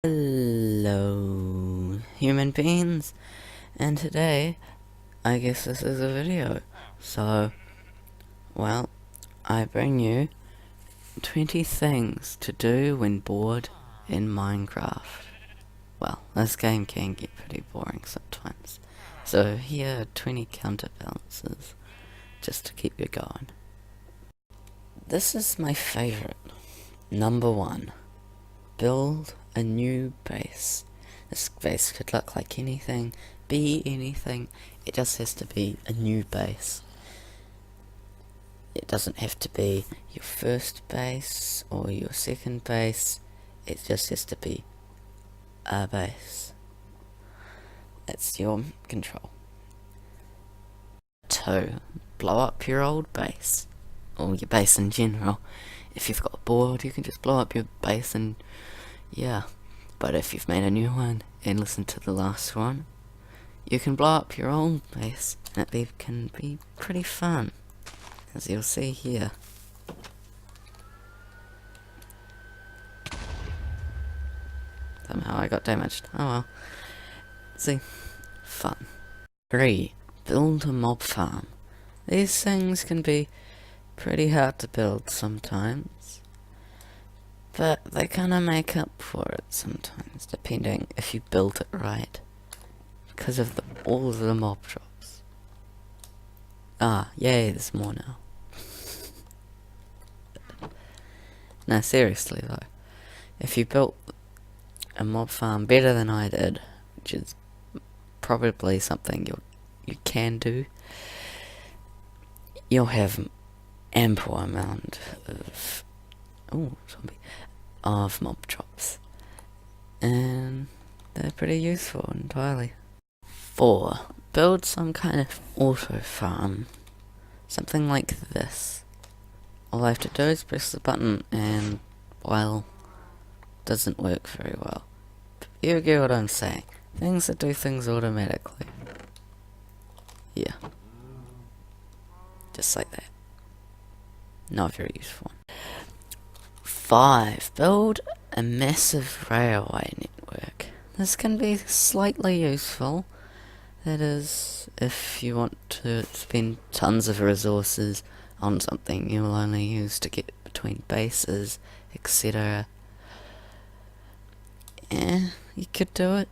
Hello, human beings, and today, I guess this is a video. So, well, I bring you 20 things to do when bored in Minecraft. Well, this game can get pretty boring sometimes. So here are 20 counterbalances, just to keep you going. This is my favorite. Number 1. Build a new base. This base could look like anything, be anything, it just has to be a new base. It doesn't have to be your first base or your second base, it just has to be a base. That's your control. 2. Blow up your old base, or your base in general. If you've got bored, you can just blow up your base and yeah. But if you've made a new one and listened to the last one, you can blow up your old base and it can be pretty fun, as you'll see here. Somehow I got damaged. Oh well. See, fun. 3. Build a mob farm. These things can be pretty hard to build sometimes, but they kinda make up for it sometimes, depending if you build it right. Because of all of the mob drops. Ah, yay, there's more now. No, seriously though. If you built a mob farm better than I did, which is probably something you can do, you'll have ample amount of of mob drops, and they're pretty useful entirely. 4. Build some kind of auto farm, something like this. All I have to do is press the button and, well, doesn't work very well. But you get what I'm saying. Things that do things automatically. Yeah. Just like that. Not very useful. 5. Build a massive railway network. This can be slightly useful. That is, if you want to spend tons of resources on something you'll only use to get between bases, etc. You could do it.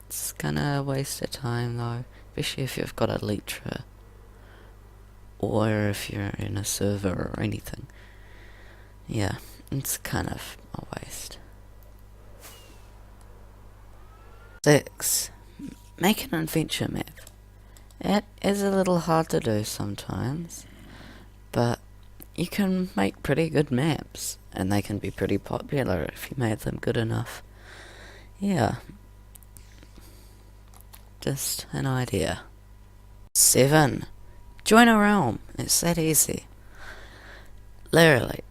It's kinda a waste of time though, especially if you've got a Elytra, or if you're in a server or anything. Yeah, it's kind of a waste. 6. Make an adventure map. It is a little hard to do sometimes, but you can make pretty good maps, and they can be pretty popular if you made them good enough. Yeah. Just an idea. 7. Join a realm. It's that easy. Literally,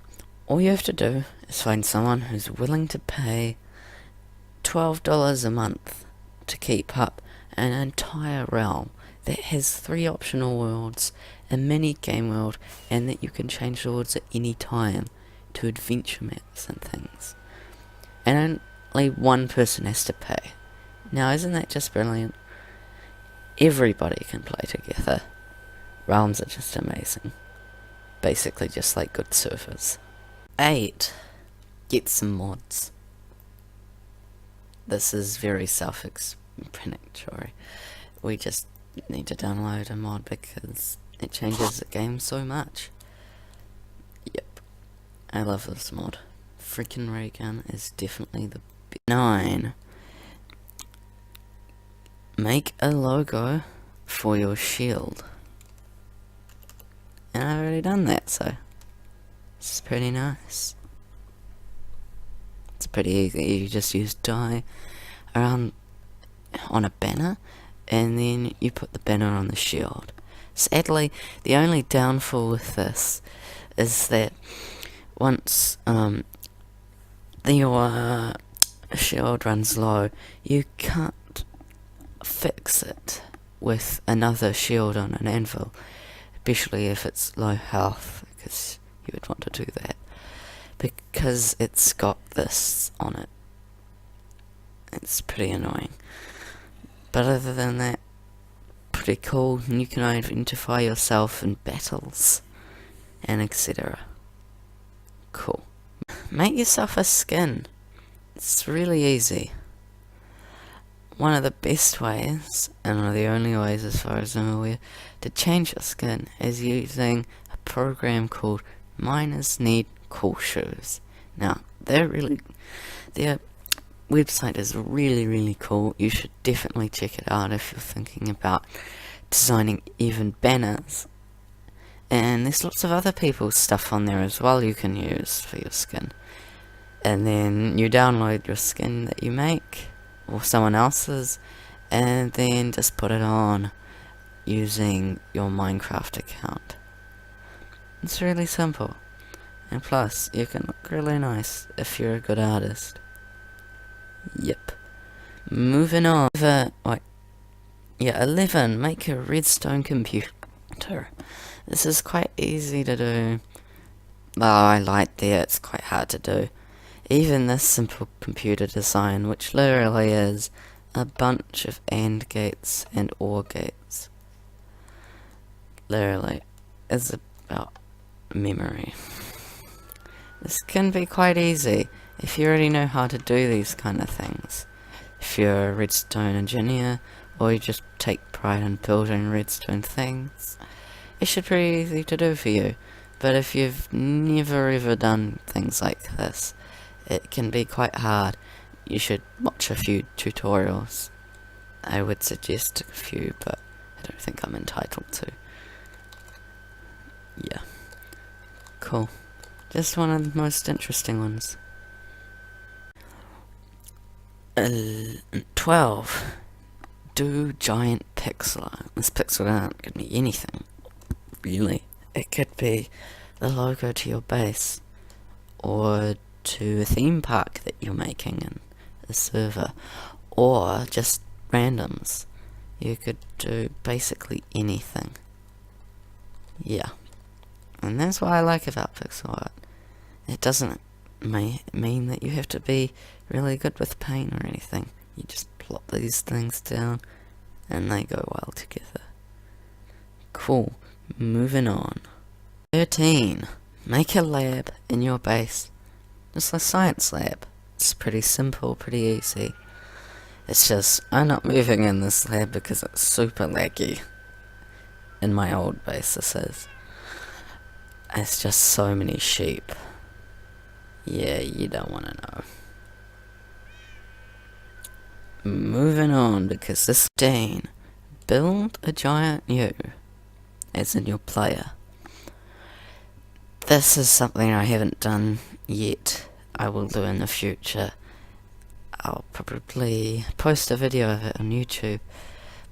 all you have to do is find someone who's willing to pay $12 a month to keep up an entire realm that has 3 optional worlds, a mini game world, and that you can change the worlds at any time to adventure maps and things. And only one person has to pay. Now, isn't that just brilliant? Everybody can play together. Realms are just amazing. Basically just like good servers. 8. Get some mods. This is very self-explanatory. We just need to download a mod because it changes the game so much. Yep. I love this mod. Freaking ray gun is definitely the best. 9. Make a logo for your shield. And I've already done that, so it's pretty nice. It's pretty easy. You just use dye around on a banner, and then you put the banner on the shield. Sadly, the only downfall with this is that once your shield runs low, you can't fix it with another shield on an anvil, especially if it's low health, because you would want to do that, because it's got this on it. It's pretty annoying. But other than that, pretty cool, and you can identify yourself in battles, and etc. Cool. Make yourself a skin. It's really easy. One of the best ways, and one of the only ways as far as I'm aware, to change your skin is using a program called Miners Need Cool Shoes. Now, their website is really cool. You should definitely check it out if you're thinking about designing even banners. And there's lots of other people's stuff on there as well you can use for your skin. And then you download your skin that you make, or someone else's, and then just put it on using your Minecraft account. It's really simple. And plus, you can look really nice if you're a good artist. Yep. Moving on. 11. Make a redstone computer. This is quite easy to do. Oh, I lied there, it's quite hard to do. Even this simple computer design, which literally is a bunch of AND gates and OR gates, literally is about memory. This can be quite easy if you already know how to do these kind of things. If you're a redstone engineer, or you just take pride in building redstone things, it should be pretty easy to do for you. But if you've never ever done things like this, it can be quite hard. You should watch a few tutorials. I would suggest a few, but I don't think I'm entitled to. Yeah. Cool. Just one of the most interesting ones. 12. Do giant pixel art. This pixel art could be anything, really. It could be the logo to your base, or to a theme park that you're making in a server, or just randoms. You could do basically anything. Yeah. And that's what I like about pixel art. It doesn't mean that you have to be really good with paint or anything. You just plop these things down and they go well together. Cool. Moving on. 13. Make a lab in your base. Just a science lab. It's pretty simple, pretty easy. It's just, I'm not moving in this lab because it's super laggy. In my old base, this is. It's just so many sheep. Yeah, you don't want to know. Moving on, because this Dane, build a giant you, as in your player. This is something I haven't done yet. I will do in the future. I'll probably post a video of it on YouTube,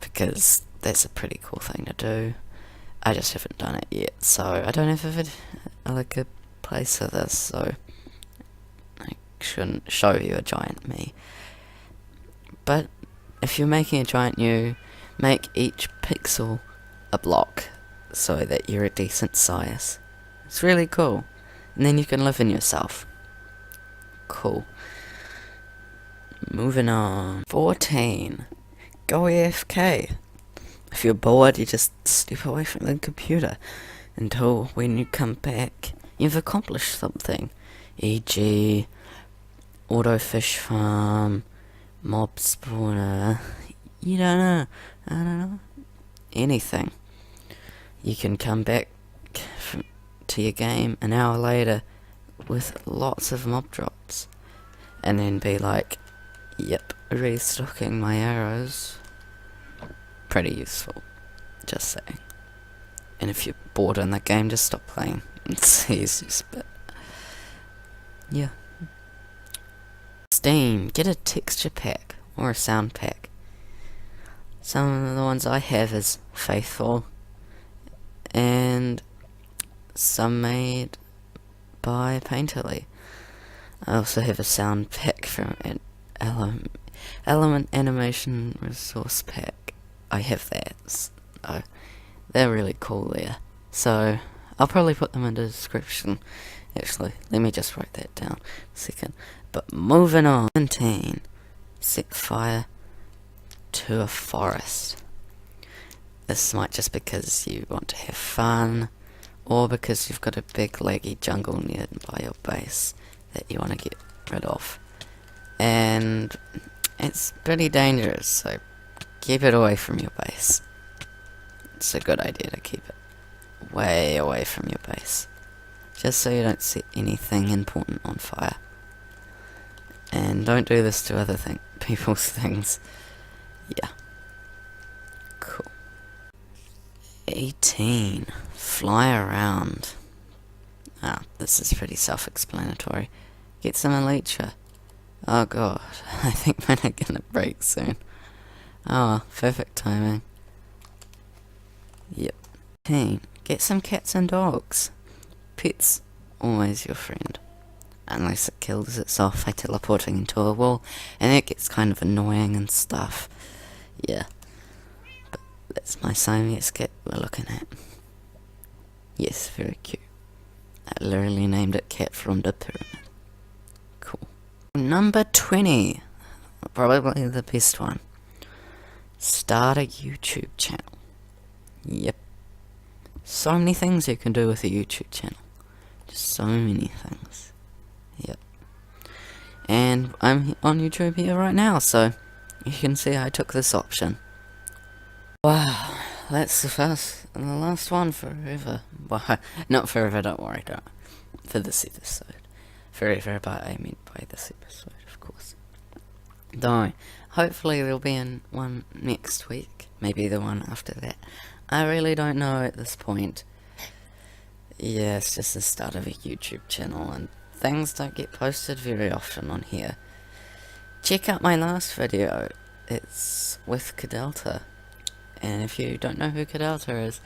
because that's a pretty cool thing to do. I just haven't done it yet, so I don't have a place for this, so I shouldn't show you a giant me. But if you're making a giant you, make each pixel a block so that you're a decent size. It's really cool. And then you can live in yourself. Cool. Moving on. 14. Go AFK. If you're bored, you just step away from the computer until when you come back, you've accomplished something. E.g. auto fish farm, mob spawner, you don't know, I don't know, anything. You can come back to your game an hour later with lots of mob drops, and then be like, yep, restocking my arrows. Pretty useful, just saying. And if you're bored in the game, just stop playing. It's the easiest bit. Yeah. Steam, get a texture pack or a sound pack. Some of the ones I have is Faithful, and some made by Painterly. I also have a sound pack from an Element Animation Resource Pack. I have that. So they're really cool there. So I'll probably put them in the description. Actually, let me just write that down a second. But moving on. 17. set fire to a forest. This might just because you want to have fun, or because you've got a big laggy jungle nearby your base that you want to get rid of. And it's pretty dangerous, so keep it away from your base. It's a good idea to keep it way away from your base, just so you don't set anything important on fire. And don't do this to other people's things. Yeah. Cool. 18. Fly around. This is pretty self-explanatory. Get some elytra. Oh god, I think mine are gonna break soon. Oh, perfect timing. Yep. 18. Get some cats and dogs. Pets, always your friend. Unless it kills itself by teleporting into a wall, and it gets kind of annoying and stuff. Yeah. But that's my Siamese cat we're looking at. Yes, very cute. I literally named it Cat from the Pyramid. Cool. Number 20. Probably the best one. Start a YouTube channel. Yep. So many things you can do with a YouTube channel. Just so many things. Yep. And I'm on YouTube here right now, so you can see I took this option. Wow, that's the first and the last one forever. Well, not forever, don't worry, don't. For this episode. Forever, but I mean by this episode, of course. Though, hopefully there'll be one next week. Maybe the one after that. I really don't know at this point. Yeah, it's just the start of a YouTube channel, and things don't get posted very often on here. Check out my last video. It's with Cadelta. And if you don't know who Cadelta is,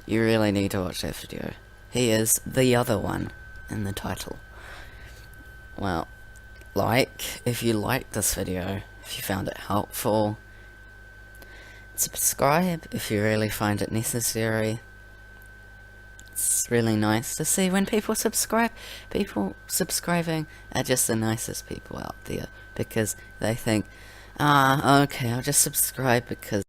you really need to watch that video. He is the other one in the title. Well, if you liked this video, if you found it helpful, subscribe if you really find it necessary. It's really nice to see when people subscribe. People subscribing are just the nicest people out there, because they think, okay, I'll just subscribe because